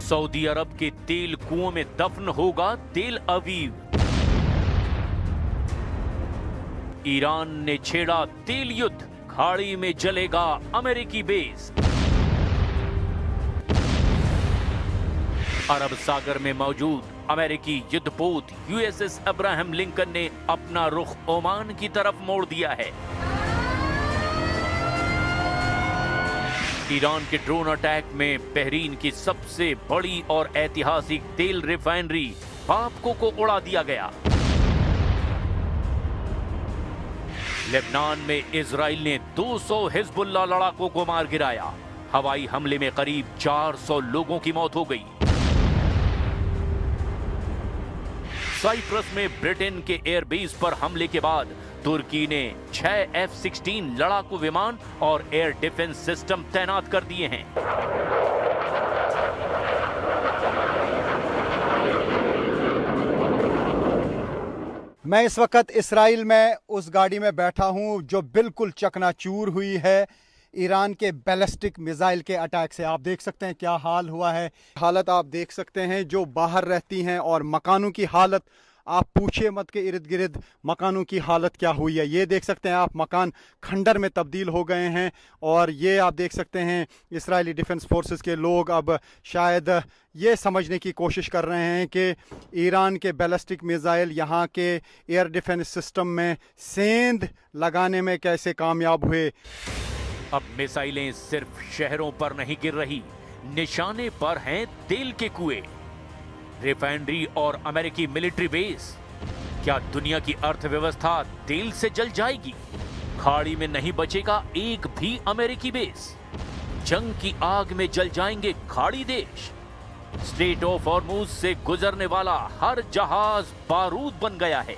Saudi अरब के तेल कुओं में दफन होगा तेल अवीव। ईरान ने छेड़ा तेल युद्ध, खाड़ी में जलेगा अमेरिकी बेस। अरब सागर में मौजूद अमेरिकी युद्धपोत यूएसएस अब्राहम लिंकन ने अपना रुख ओमान की तरफ मोड़ दिया है। ईरान के ड्रोन अटैक में बहरीन की सबसे बड़ी और ऐतिहासिक तेल रिफाइनरी बापको को उड़ा दिया गया। लेबनान में इजराइल ने 200 हिजबुल्लाह लड़ाकों को मार गिराया। हवाई हमले में करीब 400 लोगों की मौत हो गई। साइप्रस में ब्रिटेन के एयरबेस पर हमले के बाद तुर्की ने 6 F-16 लड़ाकू विमान और एयर डिफेंस सिस्टम तैनात कर दिए हैं। मैं इस वक्त इसराइल में उस गाड़ी में बैठा हूं जो बिल्कुल चकनाचूर हुई है ईरान के बैलिस्टिक मिसाइल के अटैक से। आप देख सकते हैं क्या हाल हुआ है। हालत आप देख सकते हैं जो बाहर रहती हैं, और मकानों की हालत आप पूछिए मत के इर्द गिर्द मकानों की हालत क्या हुई है। ये देख सकते हैं आप, मकान खंडर में तब्दील हो गए हैं। और ये आप देख सकते हैं इजरायली डिफेंस फोर्सेस के लोग अब शायद ये समझने की कोशिश कर रहे हैं कि ईरान के बैलिस्टिक मिसाइल यहाँ के एयर डिफेंस सिस्टम में सेंध लगाने में कैसे कामयाब हुए। अब मिसाइलें सिर्फ शहरों पर नहीं गिर रही, निशाने पर हैं तेल के कुएं, रिफाइनरी और अमेरिकी मिलिट्री बेस। क्या दुनिया की अर्थव्यवस्था तेल से जल जाएगी? खाड़ी में नहीं बचेगा एक भी अमेरिकी बेस। जंग की आग में जल जाएंगे खाड़ी देश। स्ट्रेट ऑफ हॉर्मुज से गुजरने वाला हर जहाज बारूद बन गया है।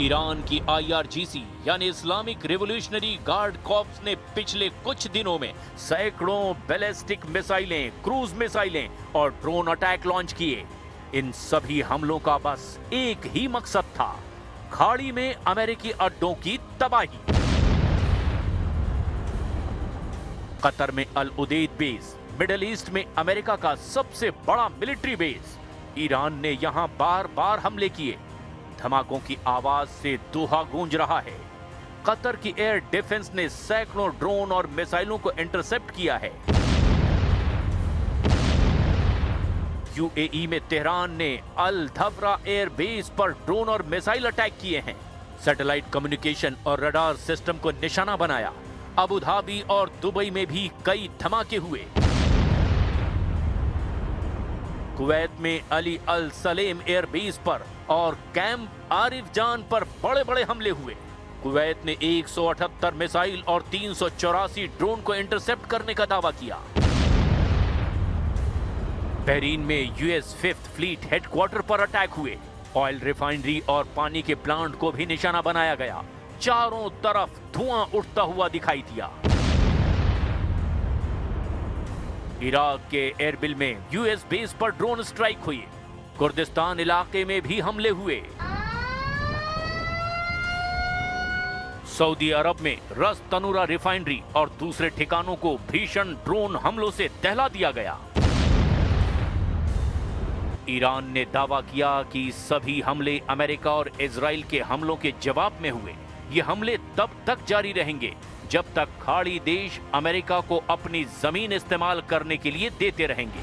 ईरान की IRGC यानी इस्लामिक रिवॉल्यूशनरी गार्ड कॉर्प्स ने पिछले कुछ दिनों में सैकड़ों बैलिस्टिक मिसाइलें, क्रूज मिसाइलें और ड्रोन अटैक लॉन्च किए। इन सभी हमलों का बस एक ही मकसद था, खाड़ी में अमेरिकी अड्डों की तबाही। कतर में अल उदेद बेस, मिडिल ईस्ट में अमेरिका का सबसे बड़ा मिलिट्री बेस। ईरान ने यहां बार बार हमले किए। धमाकों की आवाज से दोहा गूंज रहा है। कतर की एयर डिफेंस ने सैकड़ों ड्रोन और मिसाइलों को इंटरसेप्ट किया है। UAE में तेहरान ने अल धवरा एयर बेस पर ड्रोन और मिसाइल अटैक किए हैं। सैटेलाइट कम्युनिकेशन और रडार सिस्टम को निशाना बनाया। अबू धाबी और दुबई में भी कई धमाके हुए। कुवैत में अली अल सलेम एयरबेस पर और कैंप आरिफ जान पर बड़े बड़े हमले हुए। कुवैत ने 178 मिसाइल और 384 ड्रोन को इंटरसेप्ट करने का दावा किया। बहरीन में US 5th फ्लीट हेडक्वार्टर पर अटैक हुए। ऑयल रिफाइनरी और पानी के प्लांट को भी निशाना बनाया गया। चारों तरफ धुआं उठता हुआ दिखाई दिया। इराक के एरबिल में US बेस पर ड्रोन स्ट्राइक हुई। कुर्दिस्तान इलाके में भी हमले हुए। सऊदी अरब में रस तनूरा रिफाइनरी और दूसरे ठिकानों को भीषण ड्रोन हमलों से दहला दिया गया। ईरान ने दावा किया कि सभी हमले अमेरिका और इजराइल के हमलों के जवाब में हुए। ये हमले तब तक जारी रहेंगे जब तक खाड़ी देश अमेरिका को अपनी जमीन इस्तेमाल करने के लिए देते रहेंगे।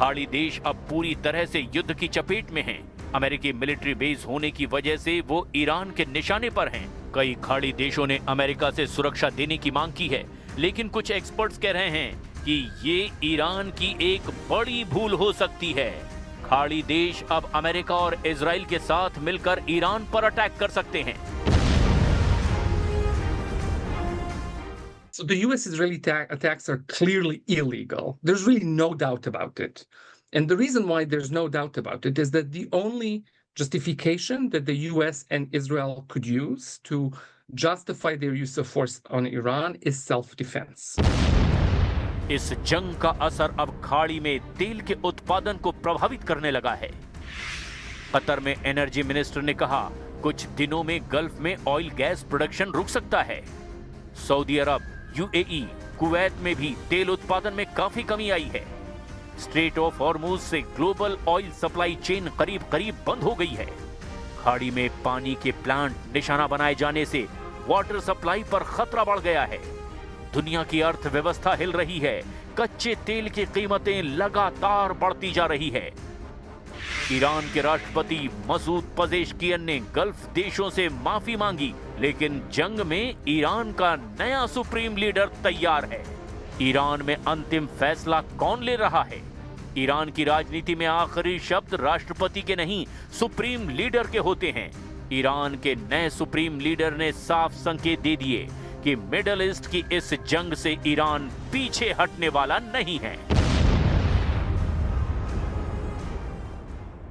खाड़ी देश अब पूरी तरह से युद्ध की चपेट में हैं। अमेरिकी मिलिट्री बेस होने की वजह से वो ईरान के निशाने पर हैं। कई खाड़ी देशों ने अमेरिका से सुरक्षा देने की मांग की है, लेकिन कुछ एक्सपर्ट्स कह रहे हैं कि ये ईरान की एक बड़ी भूल हो सकती है। खाड़ी देश अब अमेरिका और इजराइल के साथ मिलकर ईरान पर अटैक कर सकते हैं। So the US-Israeli attacks are clearly illegal. There's really no doubt about it. And the reason why there's no doubt about it is that the only justification that the US and Israel could use to justify their use of force on Iran is self-defense. इस जंग का असर अब खाड़ी में तेल के उत्पादन को प्रभावित करने लगा है। कतर में एनर्जी मिनिस्टर ने कहा कुछ दिनों में गल्फ में ऑयल गैस प्रोडक्शन रुक सकता है। सऊदी अरब, यूएई, कुवैत में भी तेल उत्पादन में काफी कमी आई है। स्ट्रेट ऑफ हॉर्मुज से ग्लोबल ऑयल सप्लाई चेन करीब करीब बंद हो गई है। खाड़ी में पानी के प्लांट निशाना बनाए जाने से वाटर सप्लाई पर खतरा बढ़ गया है। दुनिया की अर्थव्यवस्था हिल रही है। कच्चे तेल की कीमतें लगातार बढ़ती जा रही है। ईरान के राष्ट्रपति मसूद पजेश्कियन ने गल्फ देशों से माफी मांगी, लेकिन जंग में ईरान का नया सुप्रीम लीडर तैयार है। ईरान में अंतिम फैसला कौन ले रहा है? ईरान की राजनीति में आखिरी शब्द राष्ट्रपति के नहीं, सुप्रीम लीडर के होते हैं। ईरान के नए सुप्रीम लीडर ने साफ संकेत दे दिए कि मिडल ईस्ट की इस जंग से ईरान पीछे हटने वाला नहीं है।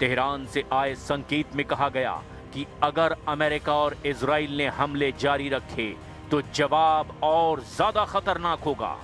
तेहरान से आए संकेत में कहा गया कि अगर अमेरिका और इजराइल ने हमले जारी रखे तो जवाब और ज्यादा खतरनाक होगा।